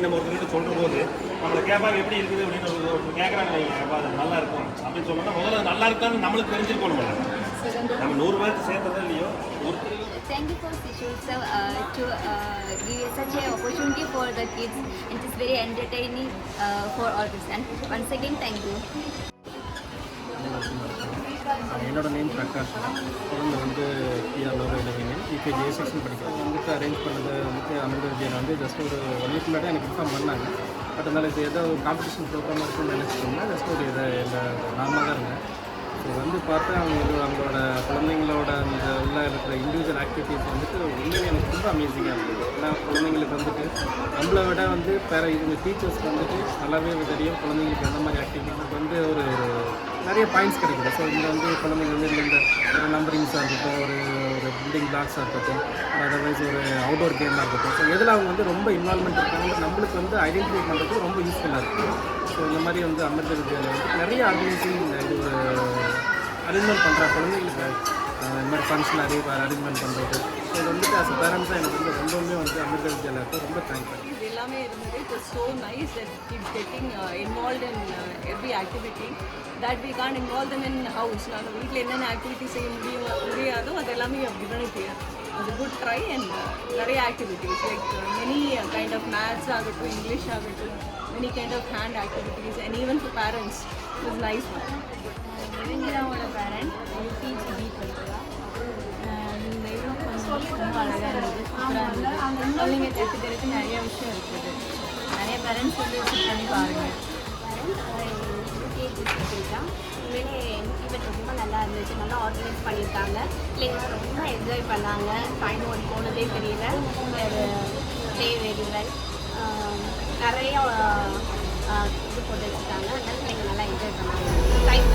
அப்படின்னு நம்ம ஒருத்தர் சொல்லும்போது நம்மளை கேட்பாங்க எப்படி இருக்குது அப்படின்னு ஒரு கேட்குறாங்க வைங்க, அது நல்லா இருக்கும் அப்படின்னு சொன்னோம்னா முதல்ல நல்லா இருக்கான்னு நம்மளுக்கு தெரிஞ்சிருக்கணும். நம்ம 100 பேருக்கு சேர்த்ததோ இல்லையோ Thank you for Sishul sir to give such an opportunity for the kids. It is very entertaining for all kids. And once again, thank you. என்னோட நேம் பிரகாஷ். குழந்தை வந்து பிஆர் லோகோ இளவிங்க யூகேஜி ஏ செக்ஷன் படிக்கிறேன். வந்துட்டு அரேஞ்ச் பண்ணது வந்துட்டு அமிர்த விஜயன் வந்து ஜஸ்ட் ஒரு 1 வீக் முன்னாடி எனக்கு இன்ஃபார்ம் பண்ணாங்க. பட் அதனால் இது ஏதோ ஒரு காம்படிஷன் ப்ரோக்ராம் இருக்குன்னு நினச்சிட்டோம்னா ஜஸ்ட் ஒரு இதை நார்மலாக தான் இருந்தேன். ஸோ வந்து பார்த்தா அவங்களோட குழந்தைங்களோட அந்த உள்ள இருக்கிற இண்டிவிஜுவல் ஆக்டிவிட்டீஸ் வந்துட்டு உண்மையிலே எனக்கு ரொம்ப அமேசிங்காக இருக்குது. ஏன்னா குழந்தைங்களுக்கு வந்துட்டு நம்மளை விட வந்து இவங்க டீச்சர்ஸ்க்கு வந்துட்டு நல்லாவே தெரியும் குழந்தைங்களுக்கு எந்த மாதிரி ஆக்டிவிட்டிஸ் வந்து ஒரு நிறைய பாயிண்ட்ஸ் கிடைக்குது. ஸோ இதில் வந்து குழந்தைங்க வந்து இந்த நம்பரிங்ஸாக இருக்கட்டும், ஒரு பில்டிங் பிளாக்ஸாக இருக்கட்டும், அதர்வைஸ் ஒரு அவுட்டோர் கேமாக இருக்கட்டும், ஸோ எதில் அவங்க வந்து ரொம்ப இன்வால்மெண்ட் இருக்காங்க நம்மளுக்கு வந்து ஐடென்டிஃபை பண்ணுறதுக்கு ரொம்ப யூஸ்ஃபுல்லாக இருக்குது. ஸோ இந்த மாதிரி வந்து அமிர்த வித்யாலயா வந்து நிறைய ஆர்கனைசிங் இது ஒரு அரேஞ்ச்மெண்ட் பண்ணுற குழந்தைங்களுக்கு இந்த மாதிரி ஃபங்க்ஷன் அரேஞ்ச்மெண்ட் பண்ணுறது. ஸோ இது வந்துட்டு ஆஸ் அ பேரண்ட்ஸாக எனக்கு வந்து ரொம்பவுமே வந்து அமிர்த வித்யாலயாவுக்கு ரொம்ப தேங்க்யூ. இது எல்லாமே இருந்தது. It was so nice that kids getting involve in every activity that we can involve them in house. நாங்கள் வீட்டில் என்னென்ன ஆக்டிவிட்டி செய்ய முடியாதோ அது எல்லாமே கிவன் இட் ஹியர். அது குட் ட்ரை அண்ட் நிறைய activities like many kind of maths ஆகட்டும், இங்கிலீஷ் ஆகட்டும், many kind of hand activities and even for parents it was nice one. இவங்களாவோட பேரண்ட் யூபிஜி பி படிக்கிறா. இந்த இதுவும் கொஞ்சம் ரொம்ப அழகாக இருந்தது, சூப்பராக இருந்தது. குழந்தைங்க தெரிஞ்சு நிறைய விஷயம் இருக்குது. நிறைய பேரண்ட்ஸ் வந்து விசிட் பண்ணி பாருங்கள். யூகேஜி படிக்கிறா. உண்மையிலே ஈவெண்ட் ரொம்ப நல்லா இருந்துச்சு, நல்லா ஆர்கனைஸ் பண்ணியிருக்காங்க. பிள்ளைங்களாம் ரொம்ப என்ஜாய் பண்ணாங்க. டைம் ஓடி போனதே தெரியல. Play very well. நிறைய இது போட்டு வச்சுருக்காங்க. அதனால பிள்ளைங்க நல்லா என்ஜாய் பண்ணாங்க. டைம்